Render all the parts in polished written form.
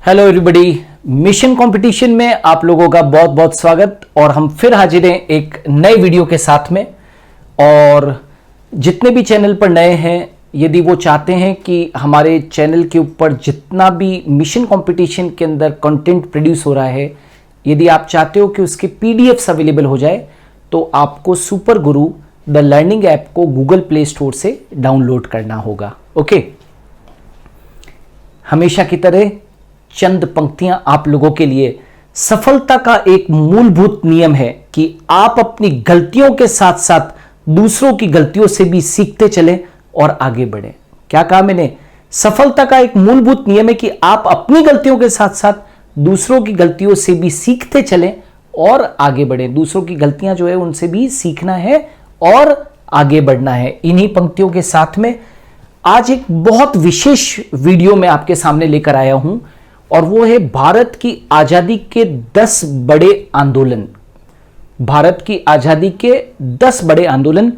Hello everybody, mission competition में आप लोगों का बहुत बहुत स्वागत। और हम फिर हाजिर हैं एक नए वीडियो के साथ में। और जितने भी चैनल पर नए हैं, यदि वो चाहते हैं कि हमारे चैनल के ऊपर जितना भी मिशन कंपटीशन के अंदर कंटेंट प्रोड्यूस हो रहा है, यदि आप चाहते हो कि उसके पीडीएफ्स अवेलेबल हो जाए, तो आपको super Guru the learning app को गूगल प्ले स्टोर से डाउनलोड करना होगा। ओके, हमेशा की तरह चंद पंक्तियां आप लोगों के लिए। सफलता का एक मूलभूत नियम है कि आप अपनी गलतियों के साथ साथ दूसरों की गलतियों से भी सीखते चलें और आगे बढ़ें। क्या कहा मैंने? सफलता का एक मूलभूत नियम है कि आप अपनी गलतियों के साथ साथ दूसरों की गलतियों से भी सीखते चलें और आगे बढ़ें। दूसरों की गलतियां जो है उनसे भी सीखना है और आगे बढ़ना है। इन्हीं पंक्तियों के साथ में आज एक बहुत विशेष वीडियो मैं आपके सामने लेकर आया हूं, और वो है भारत की आजादी के 10 बड़े आंदोलन। भारत की आजादी के 10 बड़े आंदोलन,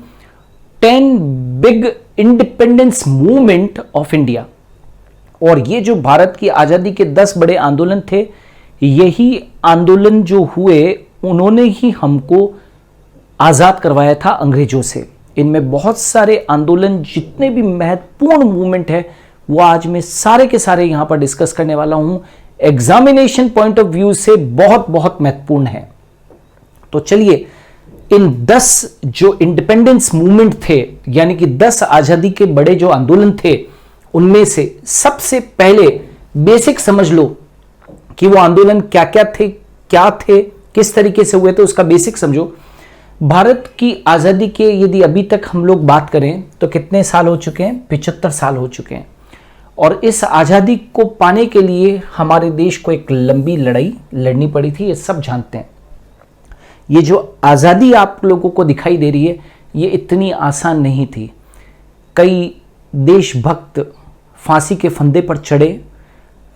10 big independence movement of India. और ये जो भारत की आजादी के 10 बड़े आंदोलन थे, यही आंदोलन जो हुए उन्होंने ही हमको आजाद करवाया था अंग्रेजों से। इनमें बहुत सारे आंदोलन, जितने भी महत्वपूर्ण मूवमेंट है, वो आज मैं सारे के सारे यहां पर डिस्कस करने वाला हूं। एग्जामिनेशन पॉइंट ऑफ व्यू से बहुत बहुत महत्वपूर्ण है। तो चलिए, इन 10 जो इंडिपेंडेंस मूवमेंट थे, यानी कि 10 आजादी के बड़े जो आंदोलन थे, उनमें से सबसे पहले बेसिक समझ लो कि वो आंदोलन क्या क्या थे, किस तरीके से हुए थे, उसका बेसिक समझो। भारत की आजादी के यदि अभी तक हम लोग बात करें तो कितने साल हो चुके हैं? 75 साल हो चुके हैं। और इस आज़ादी को पाने के लिए हमारे देश को एक लंबी लड़ाई लड़नी पड़ी थी, ये सब जानते हैं। ये जो आज़ादी आप लोगों को दिखाई दे रही है, ये इतनी आसान नहीं थी। कई देशभक्त फांसी के फंदे पर चढ़े,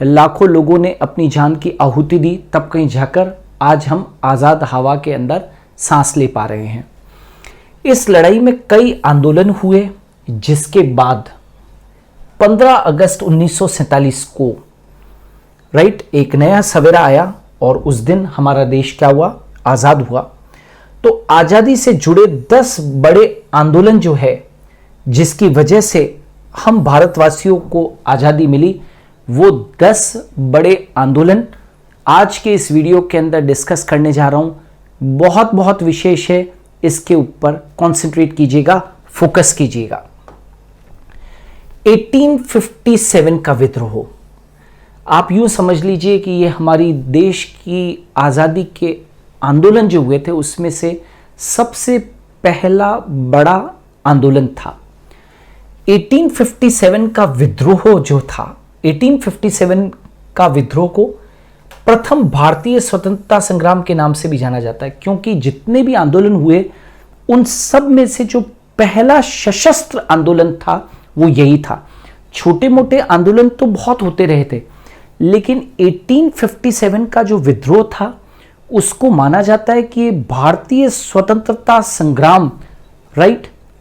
लाखों लोगों ने अपनी जान की आहुति दी, तब कहीं जाकर आज हम आज़ाद हवा के अंदर सांस ले पा रहे हैं। इस लड़ाई में कई आंदोलन हुए, जिसके बाद 15 अगस्त 1947 को एक नया सवेरा आया और उस दिन हमारा देश क्या हुआ? आज़ाद हुआ। तो आज़ादी से जुड़े 10 बड़े आंदोलन जो है, जिसकी वजह से हम भारतवासियों को आज़ादी मिली, वो 10 बड़े आंदोलन आज के इस वीडियो के अंदर डिस्कस करने जा रहा हूं। बहुत बहुत विशेष है, इसके ऊपर कॉन्सेंट्रेट कीजिएगा, फोकस कीजिएगा। 1857 का विद्रोह, आप यूं समझ लीजिए कि ये हमारी देश की आज़ादी के आंदोलन जो हुए थे, उसमें से सबसे पहला बड़ा आंदोलन था। 1857 का विद्रोह जो था, 1857 का विद्रोह को प्रथम भारतीय स्वतंत्रता संग्राम के नाम से भी जाना जाता है, क्योंकि जितने भी आंदोलन हुए उन सब में से जो पहला सशस्त्र आंदोलन था वो यही था। छोटे मोटे आंदोलन तो बहुत होते रहे थे, लेकिन 1857 का जो विद्रोह था, उसको माना जाता है कि भारतीय स्वतंत्रता संग्राम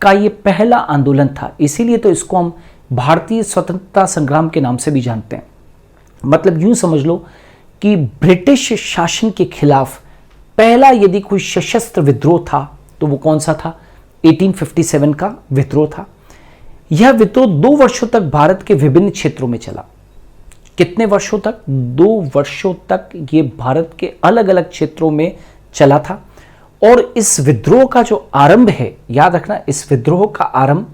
का ये पहला आंदोलन था। इसीलिए तो इसको हम भारतीय स्वतंत्रता संग्राम के नाम से भी जानते हैं। मतलब यूं समझ लो कि ब्रिटिश शासन के खिलाफ पहला यदि कोई सशस्त्र विद्रोह था तो वो कौन सा था? 1857 का विद्रोह था। यह विद्रोह 2 वर्षों तक भारत के विभिन्न क्षेत्रों में चला। कितने वर्षों तक? 2 वर्षों तक ये भारत के अलग अलग क्षेत्रों में चला था। और इस विद्रोह का जो आरंभ है, याद रखना, इस विद्रोह का आरंभ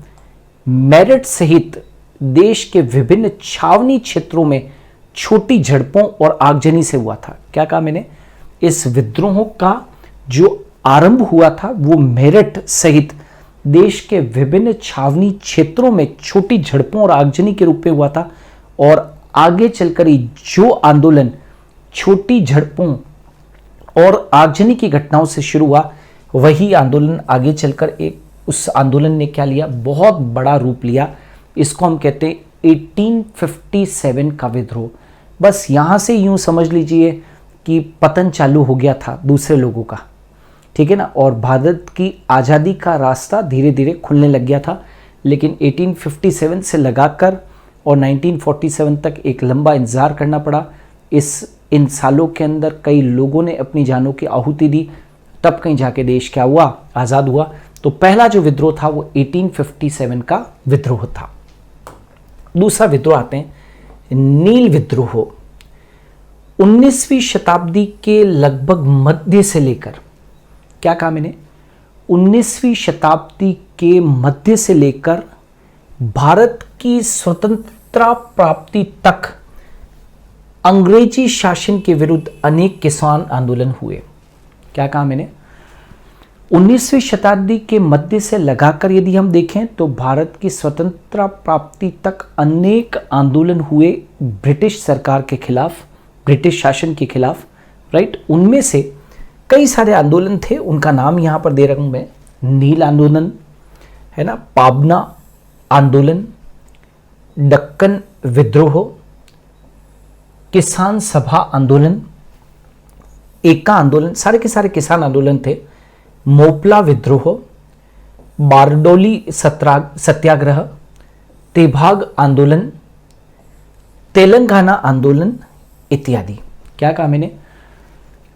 मेरठ सहित देश के विभिन्न छावनी क्षेत्रों में छोटी झड़पों और आगजनी से हुआ था। क्या कहा मैंने? इस विद्रोह का जो आरंभ हुआ था वो मेरठ सहित देश के विभिन्न छावनी क्षेत्रों में छोटी झड़पों और आगजनी के रूप में हुआ था। और आगे चलकर ही जो आंदोलन छोटी झड़पों और आगजनी की घटनाओं से शुरू हुआ, वही आंदोलन आगे चलकर उस आंदोलन ने क्या लिया? बहुत बड़ा रूप लिया। इसको हम कहते हैं 1857 का विद्रोह। बस यहां से यूं समझ लीजिए कि पतन चालू हो गया था दूसरे लोगों का, ठीक है ना। और भारत की आज़ादी का रास्ता धीरे धीरे खुलने लग गया था। लेकिन 1857 से लगाकर और 1947 तक एक लंबा इंतज़ार करना पड़ा, इन सालों के अंदर कई लोगों ने अपनी जानों की आहुति दी, तब कहीं जाके देश क्या हुआ, आज़ाद हुआ। तो पहला जो विद्रोह था वो 1857 का विद्रोह था। दूसरा विद्रोह आते हैं नील विद्रोह। 19वीं शताब्दी के लगभग मध्य से लेकर, क्या कहा मैंने, 19वीं शताब्दी के मध्य से लेकर भारत की स्वतंत्रता प्राप्ति तक अंग्रेजी शासन के विरुद्ध अनेक किसान आंदोलन हुए। क्या कहा मैंने, 19वीं शताब्दी के मध्य से लगाकर यदि हम देखें तो भारत की स्वतंत्रता प्राप्ति तक अनेक आंदोलन हुए ब्रिटिश सरकार के खिलाफ, ब्रिटिश शासन के खिलाफ, राइट। उनमें से कई सारे आंदोलन थे, उनका नाम यहां पर दे रहा हूं मैं। नील आंदोलन है ना, पाबना आंदोलन, दक्कन विद्रोह, किसान सभा आंदोलन, एका आंदोलन, सारे के सारे किसान आंदोलन थे। मोपला विद्रोह, बारडोली सत्याग्रह, तेभाग आंदोलन, तेलंगाना आंदोलन इत्यादि। क्या कहा मैंने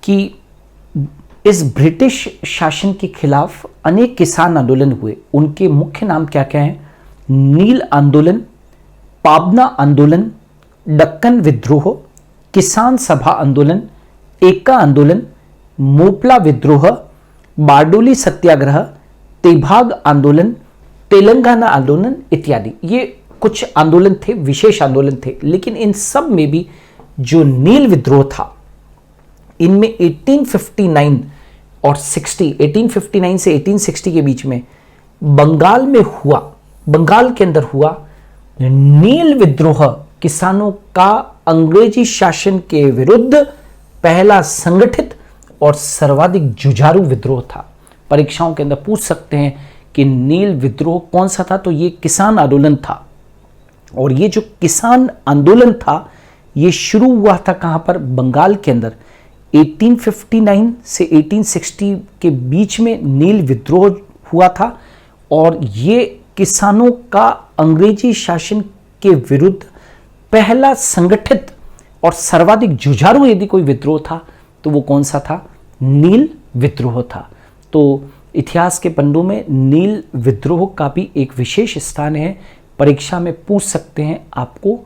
कि इस ब्रिटिश शासन के खिलाफ अनेक किसान आंदोलन हुए। उनके मुख्य नाम क्या क्या हैं, नील आंदोलन, पाबना आंदोलन, दक्कन विद्रोह, किसान सभा आंदोलन, एका आंदोलन, मोपला विद्रोह, बारडोली सत्याग्रह, तेभाग आंदोलन, तेलंगाना आंदोलन इत्यादि। ये कुछ आंदोलन थे, विशेष आंदोलन थे। लेकिन इन सब में भी जो नील विद्रोह था, इनमें 1859 और 60, 1859 से 1860 के बीच में बंगाल में हुआ, बंगाल के अंदर हुआ नील विद्रोह किसानों का अंग्रेजी शासन के विरुद्ध पहला संगठित और सर्वाधिक जुझारू विद्रोह था। परीक्षाओं के अंदर पूछ सकते हैं कि नील विद्रोह कौन सा था, तो ये किसान आंदोलन था। और ये जो किसान आंदोलन था ये शुरू हुआ था कहां पर, बंगाल के अंदर। 1859 से 1860 के बीच में नील विद्रोह हुआ था और ये किसानों का अंग्रेजी शासन के विरुद्ध पहला संगठित और सर्वाधिक जुझारू यदि कोई विद्रोह था तो वो कौन सा था, नील विद्रोह था। तो इतिहास के पन्नों में नील विद्रोह का भी एक विशेष स्थान है, परीक्षा में पूछ सकते हैं, आपको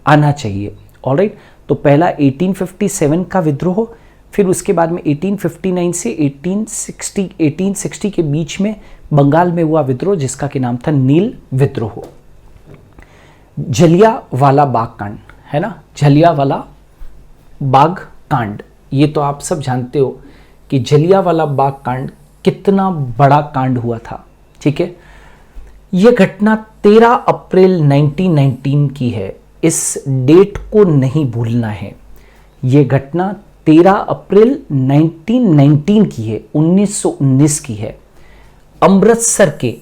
आना चाहिए। ऑलराइट, तो पहला 1857 का विद्रोह, फिर उसके बाद में 1859 से 1860 के बीच में बंगाल में हुआ विद्रोह जिसका कि नाम था नील विद्रोह। जलियांवाला बाग कांड है ना, जलियांवाला बाग कांड, ये तो आप सब जानते हो कि जलियांवाला बाग कांड कितना बड़ा कांड हुआ था। ठीक है, यह घटना 13 अप्रैल 1919 की है, इस डेट को नहीं भूलना है। यह घटना 13 अप्रैल 1919 की है, 1919 की है। अमृतसर के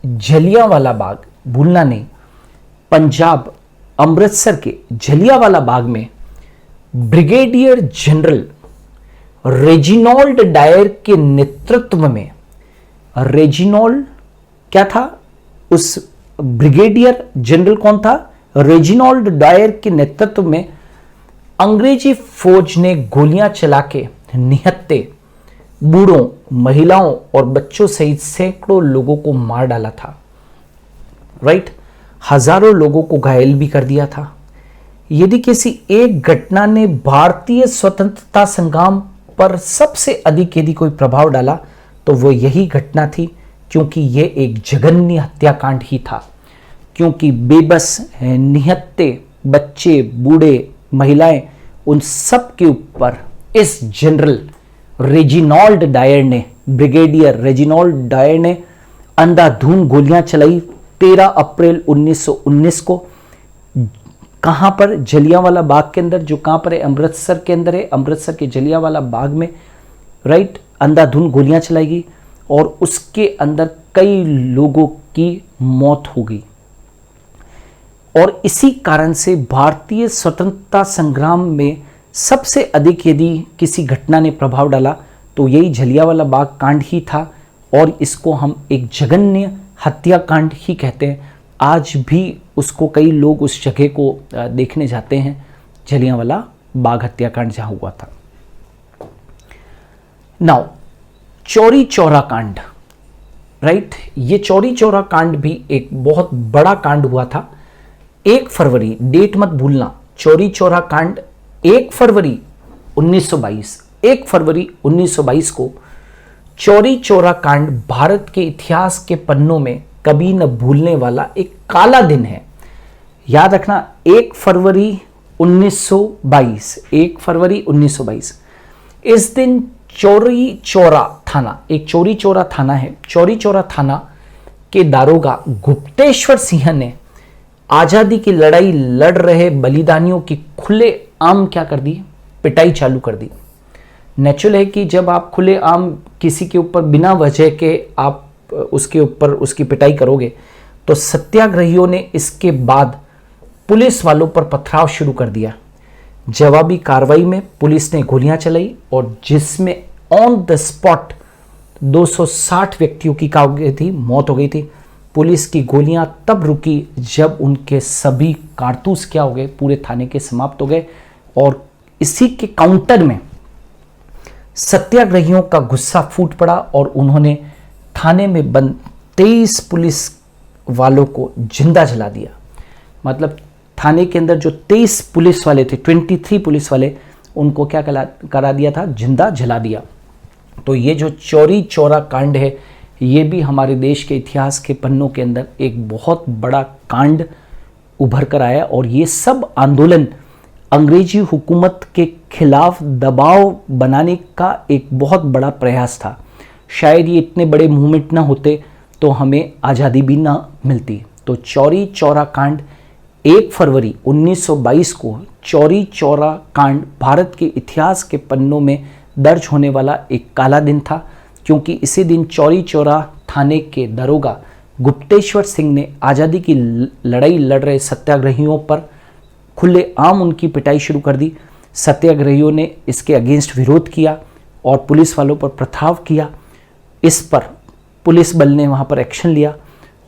जलियांवाला बाग, भूलना नहीं, पंजाब अमृतसर के जलियांवाला बाग में ब्रिगेडियर जनरल रेजिनॉल्ड डायर के नेतृत्व में, रेजिनॉल्ड क्या था, उस ब्रिगेडियर जनरल कौन था, रेजिनॉल्ड डायर के नेतृत्व में अंग्रेजी फौज ने गोलियां चला के निहत्थे, बूढ़ों, महिलाओं और बच्चों सहित सैकड़ों लोगों को मार डाला था। राइट, हजारों लोगों को घायल भी कर दिया था। यदि किसी एक घटना ने भारतीय स्वतंत्रता संग्राम पर सबसे अधिक यदि कोई प्रभाव डाला तो वो यही घटना थी, क्योंकि यह एक जघन्य हत्याकांड ही था। क्योंकि बेबस निहत्थे बच्चे, बूढ़े, महिलाएं, उन सब के ऊपर इस जनरल रेजिनॉल्ड डायर ने, ब्रिगेडियर रेजिनॉल्ड डायर ने अंधाधुंध गोलियां चलाई 13 अप्रैल 1919 को। कहां पर, जलियांवाला बाग के अंदर, जो कहां पर है, अमृतसर के अंदर है। अमृतसर के जलियांवाला बाग में राइट अंधाधुंध गोलियां चलाई गई और उसके अंदर कई लोगों की मौत हो गई। और इसी कारण से भारतीय स्वतंत्रता संग्राम में सबसे अधिक यदि किसी घटना ने प्रभाव डाला तो यही जलियांवाला बाग कांड ही था और इसको हम एक जघन्य हत्याकांड ही कहते हैं। आज भी उसको कई लोग उस जगह को देखने जाते हैं, जलियांवाला बाग हत्याकांड जहां हुआ था। नाउ चौरी चौरा कांड, राइट, ये चौरी चौरा कांड भी एक बहुत बड़ा कांड हुआ था। 1 फरवरी, डेट मत भूलना, चौरी चौरा कांड 1 फरवरी 1922, 1 फरवरी 1922 को चौरी चौरा कांड भारत के इतिहास के पन्नों में कभी न भूलने वाला एक काला दिन है। याद रखना, 1 फरवरी 1922, 1 फरवरी 1922, इस दिन चौरी चौरा थाना, एक चौरी चौरा थाना है, चौरी चौरा थाना के दारोगा गुप्तेश्वर सिंह ने आजादी की लड़ाई लड़ रहे बलिदानियों की खुले आम क्या कर दी, पिटाई चालू कर दी। नेचुरल है कि जब आप खुले आम किसी के ऊपर बिना वजह के आप उसके ऊपर उसकी पिटाई करोगे, तो सत्याग्रहियों ने इसके बाद पुलिस वालों पर पथराव शुरू कर दिया। जवाबी कार्रवाई में पुलिस ने गोलियां चलाई और जिसमें ऑन द स्पॉट 260 व्यक्तियों की क्या हो गई थी, मौत हो गई थी। पुलिस की गोलियां तब रुकी जब उनके सभी कारतूस क्या हो गए, पूरे थाने के समाप्त हो गए। और इसी के काउंटर में सत्याग्रहियों का गुस्सा फूट पड़ा और उन्होंने थाने में बंद 23 पुलिस वालों को जिंदा जला दिया। मतलब थाने के अंदर जो 23 पुलिस वाले थे, 23 पुलिस वाले, उनको क्या करा दिया था, जिंदा जला दिया। तो ये जो चौरी चौरा कांड है, ये भी हमारे देश के इतिहास के पन्नों के अंदर एक बहुत बड़ा कांड उभर कर आया। और ये सब आंदोलन अंग्रेजी हुकूमत के खिलाफ दबाव बनाने का एक बहुत बड़ा प्रयास था। शायद ये इतने बड़े मूवमेंट ना होते तो हमें आज़ादी भी ना मिलती। तो चौरी चौरा कांड 1 फरवरी 1922 को चौरी चौरा कांड भारत के इतिहास के पन्नों में दर्ज होने वाला एक काला दिन था, क्योंकि इसी दिन चौरी चौरा थाने के दरोगा गुप्तेश्वर सिंह ने आज़ादी की लड़ाई लड़ रहे सत्याग्रहियों पर खुले आम उनकी पिटाई शुरू कर दी। सत्याग्रहियों ने इसके अगेंस्ट विरोध किया और पुलिस वालों पर पथराव किया। इस पर पुलिस बल ने वहाँ पर एक्शन लिया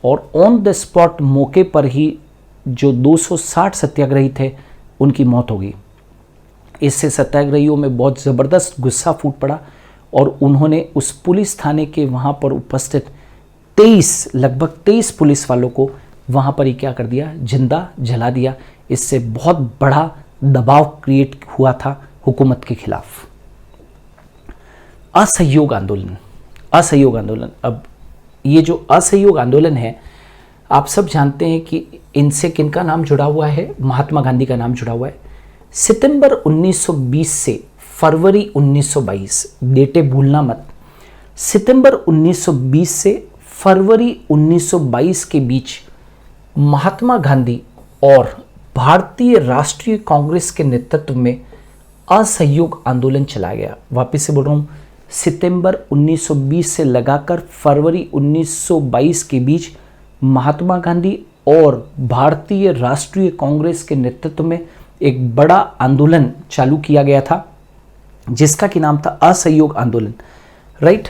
और ऑन द स्पॉट मौके पर ही जो 260 सत्याग्रही थे उनकी मौत हो गई। इससे सत्याग्रहियों में बहुत ज़बरदस्त गुस्सा फूट पड़ा और उन्होंने उस पुलिस थाने के वहाँ पर उपस्थित 23 23 पुलिस वालों को वहाँ पर ही क्या कर दिया, जिंदा जला दिया। इससे बहुत बड़ा दबाव क्रिएट हुआ था हुकूमत के खिलाफ। असहयोग आंदोलन, असहयोग आंदोलन। अब ये जो असहयोग आंदोलन है, आप सब जानते हैं कि इनसे किनका नाम जुड़ा हुआ है, महात्मा गांधी का नाम जुड़ा हुआ है। सितंबर 1920 से फरवरी 1922, डेटें भूलना मत। सितंबर 1920 से फरवरी 1922 के बीच महात्मा गांधी और भारतीय राष्ट्रीय कांग्रेस के नेतृत्व में असहयोग आंदोलन चलाया गया। वापस से बोल रहा हूँ, सितंबर 1920 से लगाकर फरवरी 1922 के बीच महात्मा गांधी और भारतीय राष्ट्रीय कांग्रेस के नेतृत्व में एक बड़ा आंदोलन चालू किया गया था, जिसका कि नाम था असहयोग आंदोलन, राइट।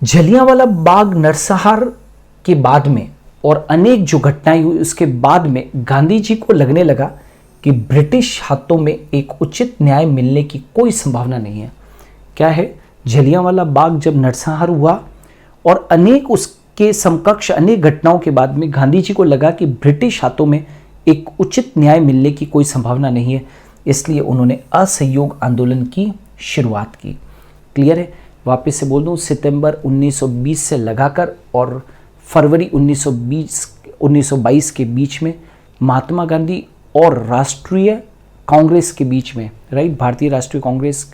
जलियांवाला बाग नरसंहार के बाद में और अनेक जो घटनाएं हुई उसके बाद में गांधी जी को लगने लगा कि ब्रिटिश हाथों में एक उचित न्याय मिलने की कोई संभावना नहीं है। क्या है, जलियांवाला बाग जब नरसंहार हुआ और अनेक उसके समकक्ष अनेक घटनाओं के बाद में गांधी जी को लगा कि ब्रिटिश हाथों में एक उचित न्याय मिलने की कोई संभावना नहीं है, इसलिए उन्होंने असहयोग आंदोलन की शुरुआत की। क्लियर है? वापस से बोल दूं, सितंबर 1920 से लगाकर और फरवरी 1922 के बीच में महात्मा गांधी और राष्ट्रीय कांग्रेस के बीच में, राइट, भारतीय राष्ट्रीय कांग्रेस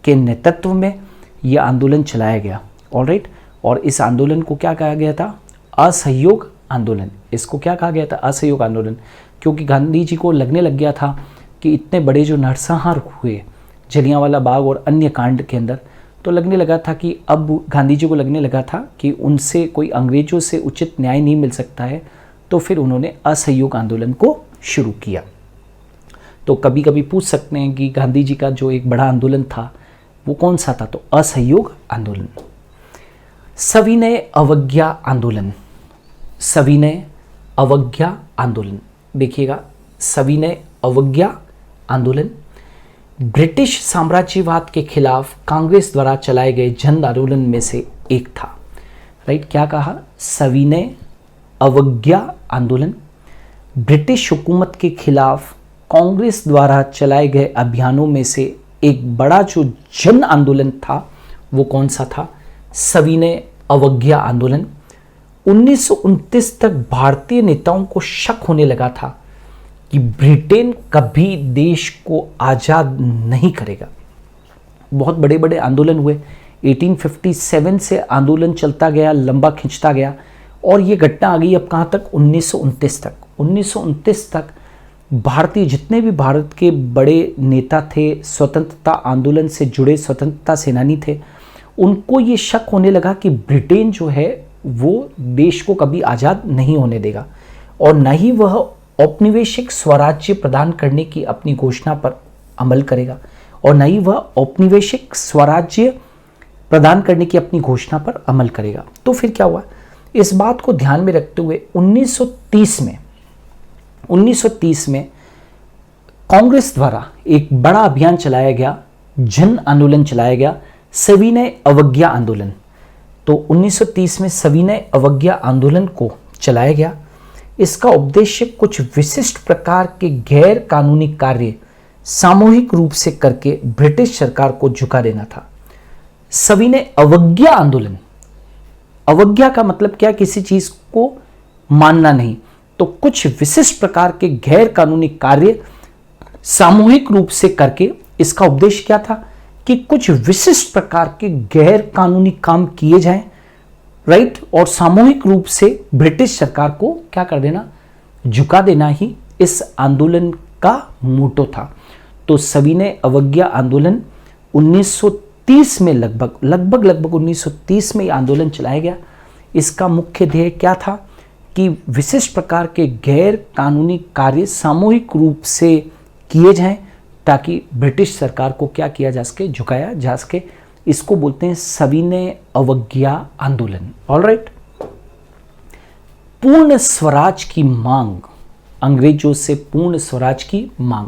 के नेतृत्व में यह आंदोलन चलाया गया। ऑलराइट, और इस आंदोलन को क्या कहा गया था, असहयोग आंदोलन। इसको क्या कहा गया था, असहयोग आंदोलन, क्योंकि गांधी जी को लगने लग गया था कि इतने बड़े जो नरसंहार हुए जलियांवाला बाग और अन्य कांड के अंदर, तो लगने लगा था कि अब गांधी जी को लगने लगा था कि उनसे कोई अंग्रेजों से उचित न्याय नहीं मिल सकता है, तो फिर उन्होंने असहयोग आंदोलन को शुरू किया। तो कभी कभी पूछ सकते हैं कि गांधी जी का जो एक बड़ा आंदोलन था वो कौन सा था, तो असहयोग आंदोलन। सविनय अवज्ञा आंदोलन, सविनय अवज्ञा आंदोलन, देखिएगा, सविनय अवज्ञा आंदोलन ब्रिटिश साम्राज्यवाद के खिलाफ कांग्रेस द्वारा चलाए गए जन आंदोलन में से एक था। राइट, क्या कहा? सविनय अवज्ञा आंदोलन ब्रिटिश हुकूमत के खिलाफ कांग्रेस द्वारा चलाए गए अभियानों में से एक बड़ा जो जन आंदोलन था वो कौन सा था? सविनय अवज्ञा आंदोलन। 1929 तक भारतीय नेताओं को शक होने लगा था कि ब्रिटेन कभी देश को आज़ाद नहीं करेगा। बहुत बड़े बड़े आंदोलन हुए। 1857 से आंदोलन चलता गया, लंबा खिंचता गया, और ये घटना आ गई अब कहाँ तक? 1929 तक। 1929 तक भारतीय जितने भी भारत के बड़े नेता थे, स्वतंत्रता आंदोलन से जुड़े स्वतंत्रता सेनानी थे, उनको ये शक होने लगा कि ब्रिटेन जो है वो देश को कभी आज़ाद नहीं होने देगा, और न ही वह औपनिवेशिक स्वराज्य प्रदान करने की अपनी घोषणा पर अमल करेगा, और न ही वह औपनिवेशिक स्वराज्य प्रदान करने की अपनी घोषणा पर अमल करेगा। तो फिर क्या हुआ? इस बात को ध्यान में रखते हुए 1930 में कांग्रेस द्वारा एक बड़ा अभियान चलाया गया, जन आंदोलन चलाया गया, सविनय अवज्ञा आंदोलन। तो 1930 में सविनय अवज्ञा आंदोलन को चलाया गया। इसका उद्देश्य कुछ विशिष्ट प्रकार के गैर कानूनी कार्य सामूहिक रूप से करके ब्रिटिश सरकार को झुका देना था। सविनय अवज्ञा आंदोलन, अवज्ञा का मतलब क्या? किसी चीज को मानना नहीं। तो कुछ विशिष्ट प्रकार के गैर कानूनी कार्य सामूहिक रूप से करके, इसका उद्देश्य क्या था? कि कुछ विशिष्ट प्रकार के गैर कानूनी काम किए जाएं, राइट, और सामूहिक रूप से ब्रिटिश सरकार को क्या कर देना? झुका देना ही इस आंदोलन का मोटो था। तो सविनय अवज्ञा आंदोलन 1930 में लगभग 1930 में ये आंदोलन चलाया गया। इसका मुख्य ध्येय क्या था? कि विशिष्ट प्रकार के गैर कानूनी कार्य सामूहिक रूप से किए जाएं ताकि ब्रिटिश सरकार को क्या किया जा सके? झुकाया जा सके। इसको बोलते हैं सविनय अवज्ञा आंदोलन। ऑलराइट। पूर्ण स्वराज की मांग, अंग्रेजों से पूर्ण स्वराज की मांग।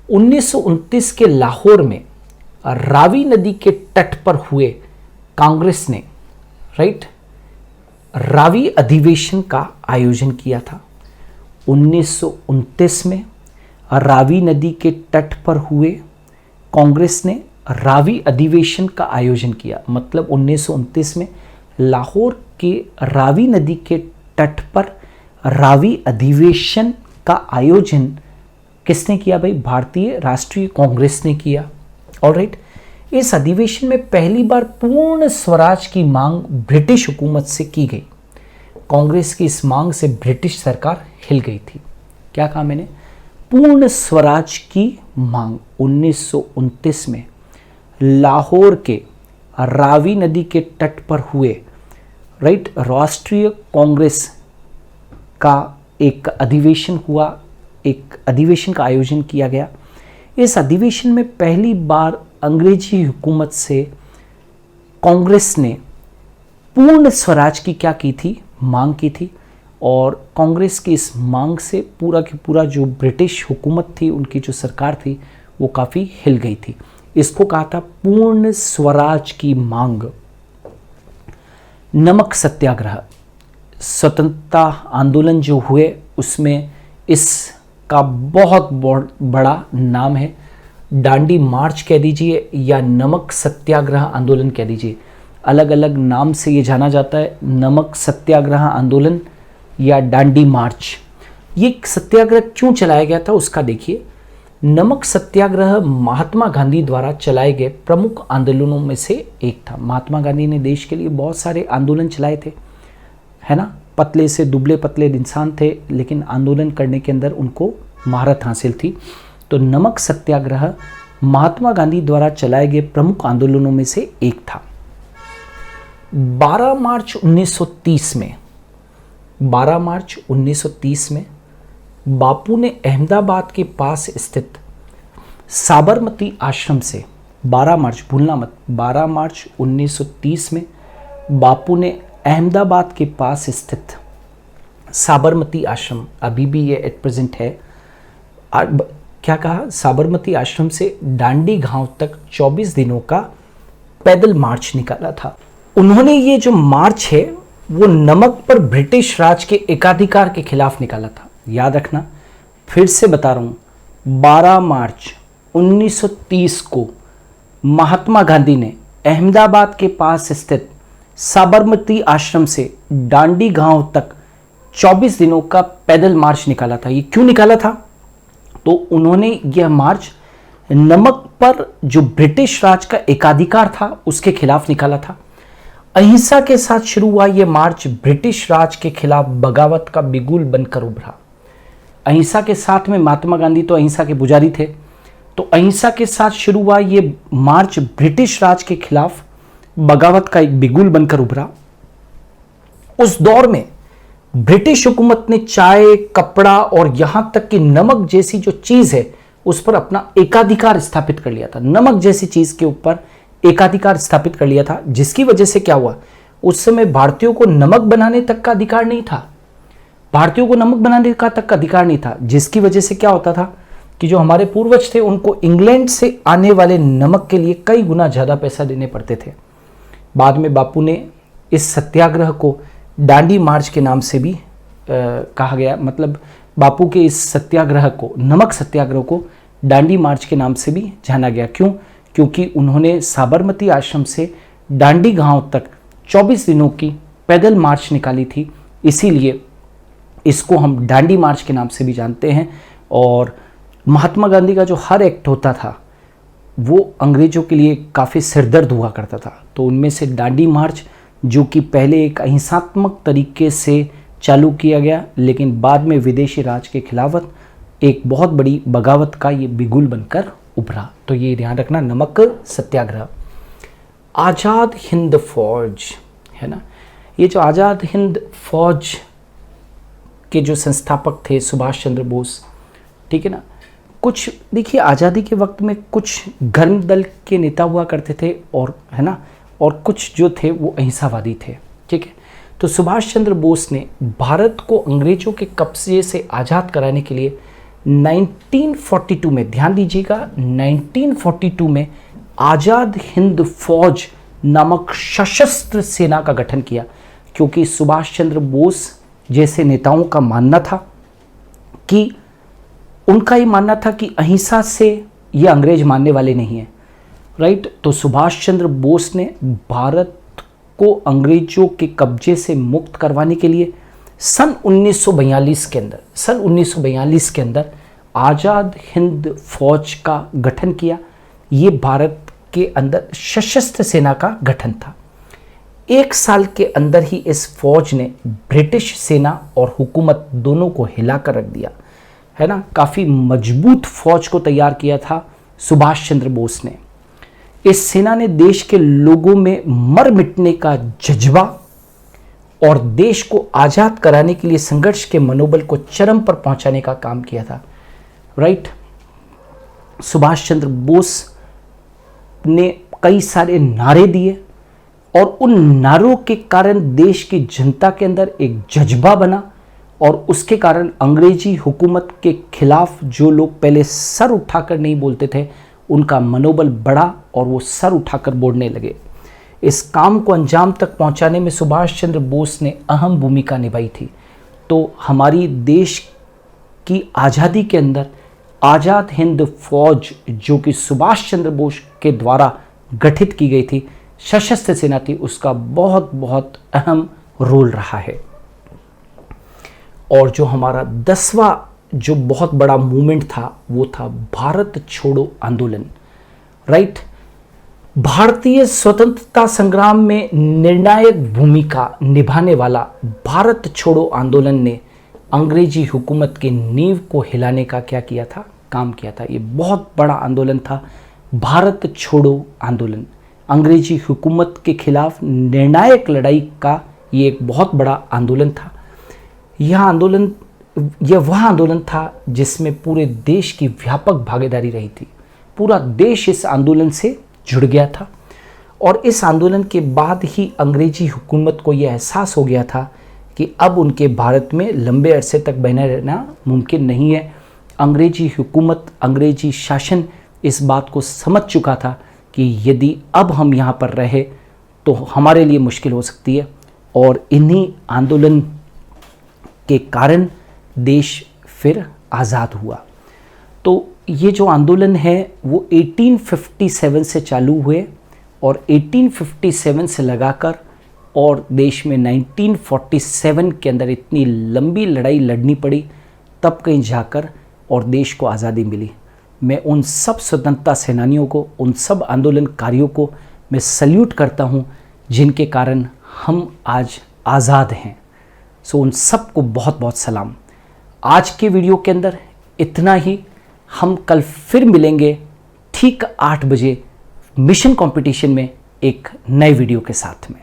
1929 के लाहौर में रावी नदी के तट पर हुए कांग्रेस ने, राइट, रावी अधिवेशन का आयोजन किया था। 1929 में रावी नदी के तट पर हुए कांग्रेस ने रावी अधिवेशन का आयोजन किया। मतलब 1929 में लाहौर के रावी नदी के तट पर रावी अधिवेशन का आयोजन किसने किया भाई? भारतीय राष्ट्रीय कांग्रेस ने किया। ऑलराइट। इस अधिवेशन में पहली बार पूर्ण स्वराज की मांग ब्रिटिश हुकूमत से की गई। कांग्रेस की इस मांग से ब्रिटिश सरकार हिल गई थी। क्या कहा मैंने? पूर्ण स्वराज की मांग। 1929 में लाहौर के रावी नदी के तट पर हुए, राइट, राष्ट्रीय कांग्रेस का एक अधिवेशन हुआ, एक अधिवेशन का आयोजन किया गया। इस अधिवेशन में पहली बार अंग्रेजी हुकूमत से कांग्रेस ने पूर्ण स्वराज की क्या की थी? मांग की थी। और कांग्रेस की इस मांग से पूरा की पूरा जो ब्रिटिश हुकूमत थी, उनकी जो सरकार थी, वो काफ़ी हिल गई थी। इसको कहा था पूर्ण स्वराज की मांग। नमक सत्याग्रह, स्वतंत्रता आंदोलन जो हुए उसमें इसका बहुत बड़ा नाम है। डांडी मार्च कह दीजिए या नमक सत्याग्रह आंदोलन कह दीजिए, अलग अलग नाम से ये जाना जाता है। नमक सत्याग्रह आंदोलन या डांडी मार्च। ये सत्याग्रह क्यों चलाया गया था उसका देखिए। नमक सत्याग्रह महात्मा गांधी द्वारा चलाए गए प्रमुख आंदोलनों में से एक था। महात्मा गांधी ने देश के लिए बहुत सारे आंदोलन चलाए थे, है ना। पतले से दुबले पतले इंसान थे, लेकिन आंदोलन करने के अंदर उनको महारत हासिल थी। तो नमक सत्याग्रह महात्मा गांधी द्वारा चलाए गए प्रमुख आंदोलनों में से एक था। 12 मार्च 1930 में 12 मार्च 1930 में बापू ने अहमदाबाद के पास स्थित साबरमती आश्रम से 12 मार्च, भूलना मत, 12 मार्च 1930 में बापू ने अहमदाबाद के पास स्थित साबरमती आश्रम, अभी भी ये एट प्रेजेंट है, क्या कहा, साबरमती आश्रम से डांडी गांव तक 24 दिनों का पैदल मार्च निकाला था। उन्होंने ये जो मार्च है वो नमक पर ब्रिटिश राज के एकाधिकार के खिलाफ निकाला था। याद रखना, फिर से बता रहा हूं, 12 मार्च 1930 को महात्मा गांधी ने अहमदाबाद के पास स्थित साबरमती आश्रम से डांडी गांव तक 24 दिनों का पैदल मार्च निकाला था। ये क्यों निकाला था? तो उन्होंने यह मार्च नमक पर जो ब्रिटिश राज का एकाधिकार था उसके खिलाफ निकाला था। अहिंसा के साथ शुरू हुआ यह मार्च ब्रिटिश राज के खिलाफ बगावत का बिगुल बनकर उभरा। अहिंसा के साथ में महात्मा गांधी तो अहिंसा के पुजारी थे, तो अहिंसा के साथ शुरू हुआ ये मार्च ब्रिटिश राज के खिलाफ बगावत का एक बिगुल बनकर उभरा। उस दौर में ब्रिटिश हुकूमत ने चाय, कपड़ा और यहां तक कि नमक जैसी जो चीज है उस पर अपना एकाधिकार स्थापित कर लिया था। नमक जैसी चीज के ऊपर एकाधिकार स्थापित कर लिया था, जिसकी वजह से क्या हुआ, उस समय भारतीयों को नमक बनाने तक का अधिकार नहीं था। भारतीयों को नमक बनाने का तक का अधिकार नहीं था, जिसकी वजह से क्या होता था कि जो हमारे पूर्वज थे उनको इंग्लैंड से आने वाले नमक के लिए कई गुना ज्यादा पैसा देने पड़ते थे। बाद में बापू ने इस सत्याग्रह को डांडी मार्च के नाम से भी कहा गया, मतलब बापू के इस सत्याग्रह को, नमक सत्याग्रह को डांडी मार्च के नाम से भी जाना गया। क्यों? क्योंकि उन्होंने साबरमती आश्रम से डांडी गांव तक 24 दिनों की पैदल मार्च निकाली थी, इसीलिए इसको हम डांडी मार्च के नाम से भी जानते हैं। और महात्मा गांधी का जो हर एक्ट होता था वो अंग्रेजों के लिए काफ़ी सिरदर्द हुआ करता था, तो उनमें से डांडी मार्च, जो कि पहले एक अहिंसात्मक तरीके से चालू किया गया लेकिन बाद में विदेशी राज के खिलाफ एक बहुत बड़ी बगावत का ये बिगुल बनकर उभरा। तो ये ध्यान रखना, नमक सत्याग्रह। आज़ाद हिंद फौज है ना, ये जो आज़ाद हिंद फौज के जो संस्थापक थे सुभाष चंद्र बोस, ठीक है ना। कुछ देखिए, आज़ादी के वक्त में कुछ गर्म दल के नेता हुआ करते थे और है ना, और कुछ जो थे वो अहिंसावादी थे, ठीक है। तो सुभाष चंद्र बोस ने भारत को अंग्रेजों के कब्जे से आज़ाद कराने के लिए 1942 में, ध्यान दीजिएगा, 1942 में आज़ाद हिंद फौज नामक सशस्त्र सेना का गठन किया, क्योंकि सुभाष चंद्र बोस जैसे नेताओं का मानना था कि उनका ये मानना था कि अहिंसा से ये अंग्रेज मानने वाले नहीं हैं, राइट। तो सुभाष चंद्र बोस ने भारत को अंग्रेजों के कब्जे से मुक्त करवाने के लिए सन 1942 के अंदर आज़ाद हिंद फौज का गठन किया। ये भारत के अंदर सशस्त्र सेना का गठन था। 1 साल के अंदर ही इस फौज ने ब्रिटिश सेना और हुकूमत दोनों को हिलाकर रख दिया, है ना। काफ़ी मजबूत फौज को तैयार किया था सुभाष चंद्र बोस ने। इस सेना ने देश के लोगों में मर मिटने का जज्बा और देश को आज़ाद कराने के लिए संघर्ष के मनोबल को चरम पर पहुंचाने का काम किया था, राइट। सुभाष चंद्र बोस ने कई सारे नारे दिए और उन नारों के कारण देश की जनता के अंदर एक जज्बा बना और उसके कारण अंग्रेजी हुकूमत के खिलाफ जो लोग पहले सर उठाकर नहीं बोलते थे उनका मनोबल बढ़ा और वो सर उठाकर बोलने लगे। इस काम को अंजाम तक पहुंचाने में सुभाष चंद्र बोस ने अहम भूमिका निभाई थी। तो हमारी देश की आज़ादी के अंदर आज़ाद हिंद फौज, जो कि सुभाष चंद्र बोस के द्वारा गठित की गई थी, सशस्त्र सेना थी, उसका बहुत बहुत अहम रोल रहा है। और जो हमारा 10वां जो बहुत बड़ा मूवमेंट था वो था भारत छोड़ो आंदोलन, राइट। भारतीय स्वतंत्रता संग्राम में निर्णायक भूमिका निभाने वाला भारत छोड़ो आंदोलन ने अंग्रेजी हुकूमत की नींव को हिलाने का क्या किया था, काम किया था। ये बहुत बड़ा आंदोलन था भारत छोड़ो आंदोलन। अंग्रेजी हुकूमत के खिलाफ निर्णायक लड़ाई का ये एक बहुत बड़ा आंदोलन था। यह वह आंदोलन था जिसमें पूरे देश की व्यापक भागीदारी रही थी। पूरा देश इस आंदोलन से जुड़ गया था और इस आंदोलन के बाद ही अंग्रेजी हुकूमत को यह एहसास हो गया था कि अब उनके भारत में लंबे अरसे तक बने रहना मुमकिन नहीं है अंग्रेजी हुकूमत, अंग्रेजी शासन इस बात को समझ चुका था कि यदि अब हम यहाँ पर रहे तो हमारे लिए मुश्किल हो सकती है, और इन्हीं आंदोलन के कारण देश फिर आज़ाद हुआ। तो ये जो आंदोलन है वो 1857 से चालू हुए और 1857 से लगाकर और देश में 1947 के अंदर इतनी लंबी लड़ाई लड़नी पड़ी, तब कहीं जाकर और देश को आज़ादी मिली। मैं उन सब स्वतंत्रता सेनानियों को, उन सब आंदोलनकारियों को मैं सल्यूट करता हूँ जिनके कारण हम आज आज़ाद हैं। सो उन सब को बहुत बहुत सलाम। आज के वीडियो के अंदर इतना ही। हम कल फिर मिलेंगे ठीक 8 बजे मिशन कंपटीशन में एक नए वीडियो के साथ में।